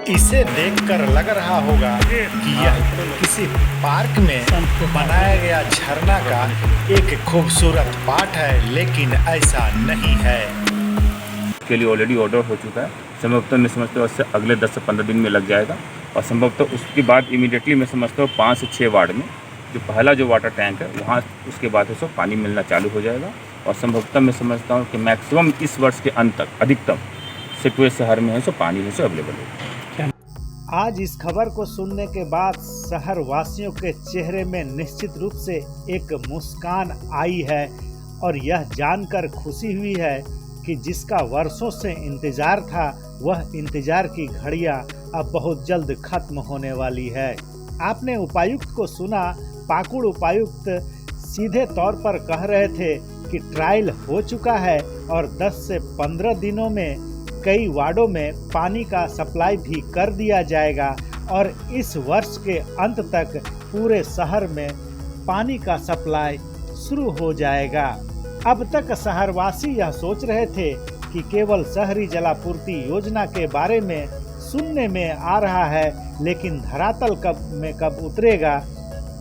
इसे देखकर लग रहा होगा कि यह किसी पार्क में बनाया गया झरना का एक खूबसूरत पार्ट है, लेकिन ऐसा नहीं है। के लिए ऑलरेडी ऑर्डर हो चुका है। संभवतः मैं समझता हूँ उससे अगले 10 से 15 दिन में लग जाएगा और संभवतः उसके बाद इमीडिएटली मैं समझता हूँ 5 से 6 वार्ड में जो पहला जो वाटर टैंक है वहाँ उसके बाद है सो पानी मिलना चालू हो जाएगा और संभवतः मैं समझता हूँ कि मैक्सिमम इस वर्ष के अंत तक अधिकतम सिटवे शहर में है सो पानी है सो अवेलेबल होगा। आज इस खबर को सुनने के बाद शहर वासियों के चेहरे में निश्चित रूप से एक मुस्कान आई है और यह जानकर खुशी हुई है कि जिसका वर्षों से इंतजार था वह इंतजार की घड़ियां अब बहुत जल्द खत्म होने वाली है। आपने उपायुक्त को सुना। पाकुड़ उपायुक्त सीधे तौर पर कह रहे थे कि ट्रायल हो चुका है और 10 से 15 दिनों में कई वार्डों में पानी का सप्लाई भी कर दिया जाएगा और इस वर्ष के अंत तक पूरे शहर में पानी का सप्लाई शुरू हो जाएगा। अब तक शहरवासी यह सोच रहे थे कि केवल शहरी जलापूर्ति योजना के बारे में सुनने में आ रहा है, लेकिन धरातल कब उतरेगा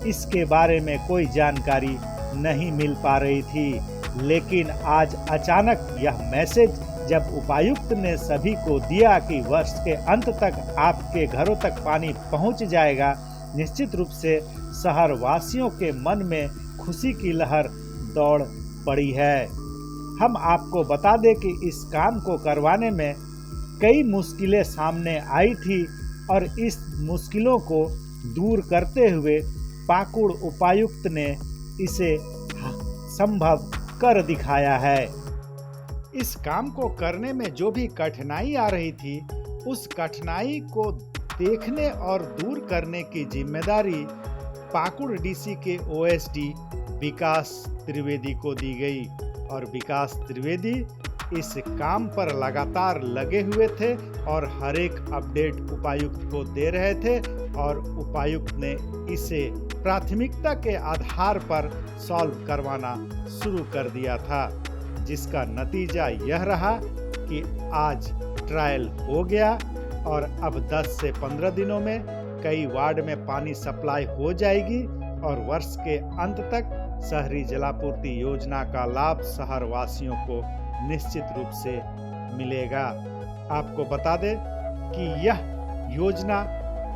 इसके बारे में कोई जानकारी नहीं मिल पा रही थी। लेकिन आज अचानक यह मैसेज जब उपायुक्त ने सभी को दिया कि वर्ष के अंत तक आपके घरों तक पानी पहुंच जाएगा, निश्चित रूप से शहर वासियों के मन में खुशी की लहर दौड़ पड़ी है। हम आपको बता दें कि इस काम को करवाने में कई मुश्किलें सामने आई थी और इस मुश्किलों को दूर करते हुए पाकुड़ उपायुक्त ने इसे संभव कर दिखाया है। इस काम को करने में जो भी कठिनाई आ रही थी उस कठिनाई को देखने और दूर करने की जिम्मेदारी पाकुड़ डीसी के ओएसडी विकास त्रिवेदी को दी गई और विकास त्रिवेदी इस काम पर लगातार लगे हुए थे और हर एक अपडेट उपायुक्त को दे रहे थे और उपायुक्त ने इसे प्राथमिकता के आधार पर सॉल्व करवाना शुरू कर दिया था, जिसका नतीजा यह रहा कि आज ट्रायल हो गया और अब 10 से 15 दिनों में कई वार्ड में पानी सप्लाई हो जाएगी और वर्ष के अंत तक शहरी जलापूर्ति योजना का लाभ शहर वासियों को निश्चित रूप से मिलेगा। आपको बता दें कि यह योजना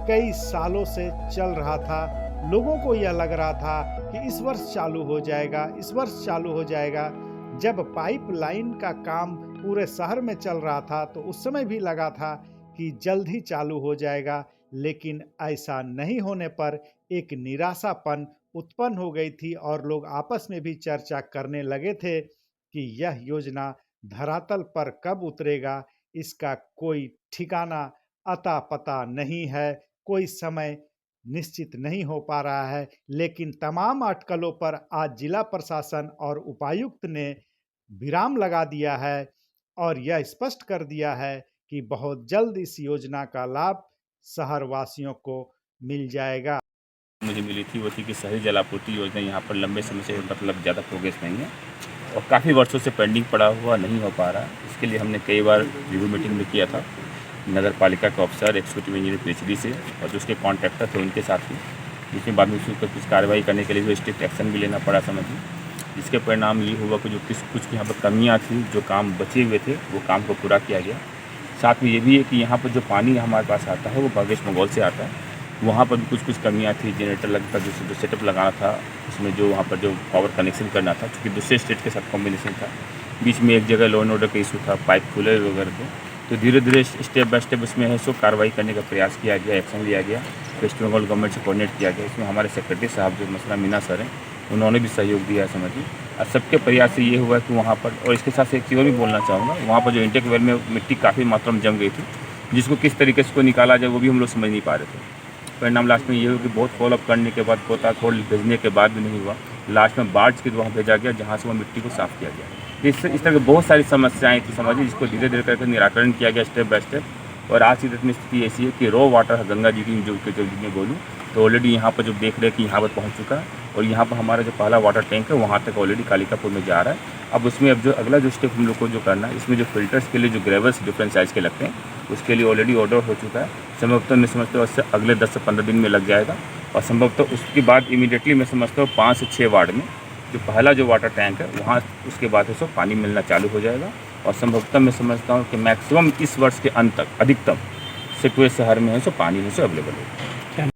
कई सालों से चल रहा था। लोगों को यह लग रहा था कि इस वर्ष चालू हो जाएगा, इस वर्ष चालू हो जाएगा। जब पाइपलाइन का काम पूरे शहर में चल रहा था तो उस समय भी लगा था कि जल्द ही चालू हो जाएगा, लेकिन ऐसा नहीं होने पर एक निराशापन उत्पन्न हो गई थी और लोग आपस में भी चर्चा करने लगे थे कि यह योजना धरातल पर कब उतरेगा, इसका कोई ठिकाना अता पता नहीं है, कोई समय निश्चित नहीं हो पा रहा है। लेकिन तमाम अटकलों पर आज जिला प्रशासन और उपायुक्त ने विराम लगा दिया है और यह स्पष्ट कर दिया है कि बहुत जल्द इस योजना का लाभ शहर वासियों को मिल जाएगा। मुझे मिली थी वो थी कि शहरी जलापूर्ति योजना यहाँ पर लंबे समय से मतलब ज़्यादा प्रोग्रेस नहीं है और काफ़ी वर्षों से पेंडिंग पड़ा हुआ नहीं हो पा रहा है। इसके लिए हमने कई बार रिव्यू मीटिंग भी किया था नगर पालिका के ऑफिसर, एक्जीक्यूटिव इंजीनियर पीएचडी से और जो उसके कॉन्ट्रैक्टर थे उनके साथ ही, जिसमें बाद में उसके ऊपर कुछ कार्रवाई करने के लिए भी स्ट्रिक्ट एक्शन भी लेना पड़ा समझिए। जिसके परिणाम ये हुआ कि जो कुछ यहाँ पर कमियाँ थी, जो काम बचे हुए थे वो काम को पूरा किया गया। साथ में ये भी है कि यहाँ पर जो पानी हमारे पास आता है वो बागेश मंगोल से आता है, वहाँ पर भी कुछ कमियाँ थी। जनरेटर लगता जो सेटअप लगाना था उसमें जो वहाँ पर जो पावर कनेक्शन करना था, क्योंकि दूसरे स्टेट के साथ कॉम्बिनेशन था, बीच में एक जगह लॉ एंड ऑर्डर का इशू था, पाइप खुले वगैरह थे, तो धीरे धीरे स्टेप बाय स्टेप उसमें है सो कार्रवाई करने का प्रयास किया गया, एक्शन लिया गया, वेस्ट बंगाल गवर्नमेंट से कोऑर्डिनेट किया गया। इसमें हमारे सेक्रेटरी साहब जो मसला मीना सर हैं उन्होंने भी सहयोग दिया है समझिए। और सबके प्रयास से ये हुआ कि वहाँ पर, और इसके साथ एक चीज़ और भी बोलना चाहूँगा, वहाँ पर जो इंटेक वेल में मिट्टी काफ़ी मात्रा में जम गई थी, जिसको किस तरीके से निकाला जाए वो भी हम लोग समझ नहीं पा रहे थे। परिणाम लास्ट में ये हुआ कि बहुत फॉलोअप करने के बाद, गोताखोर भेजने के बाद भी नहीं हुआ, लास्ट में बार्ज के वहाँ भेजा गया जहाँ से वो मिट्टी को साफ़ किया गया। इस तरह की बहुत सारी समस्याएं थी समझिए, जिसको धीरे धीरे करके निराकरण किया गया स्टेप बाय स्टेप। और आज की डेट में स्थिति ऐसी है कि रो वाटर गंगा जी की जो मैं बोलूँ तो ऑलरेडी यहाँ पर जो देख रहे हैं कि यहाँ पर पहुँच चुका है और यहाँ पर हमारा जो पहला वाटर टैंक है वहाँ तक ऑलरेडी कालिकापुर में जा रहा है। अब उसमें अब जो अगला जो स्टेप हम लोग को जो करना है, इसमें जो फिल्टर्स के लिए जो ग्रेवल्स डिफरेंट साइज़ के लगते हैं, उसके लिए ऑलरेडी ऑर्डर हो चुका है। संभवतः मैं समझता हूँ उससे अगले 10 से 15 दिन में लग जाएगा, और संभवतः उसके बाद इमीडिएटली मैं समझता हूँ 5 से 6 वार्ड में जो पहला जो वाटर टैंक है वहाँ उसके बाद उसको पानी मिलना चालू हो जाएगा। और संभवतः मैं समझता हूँ कि मैक्सिमम इस वर्ष के अंत तक अधिकतम सिकवे शहर में है सो पानी है सो अवेलेबल होगा।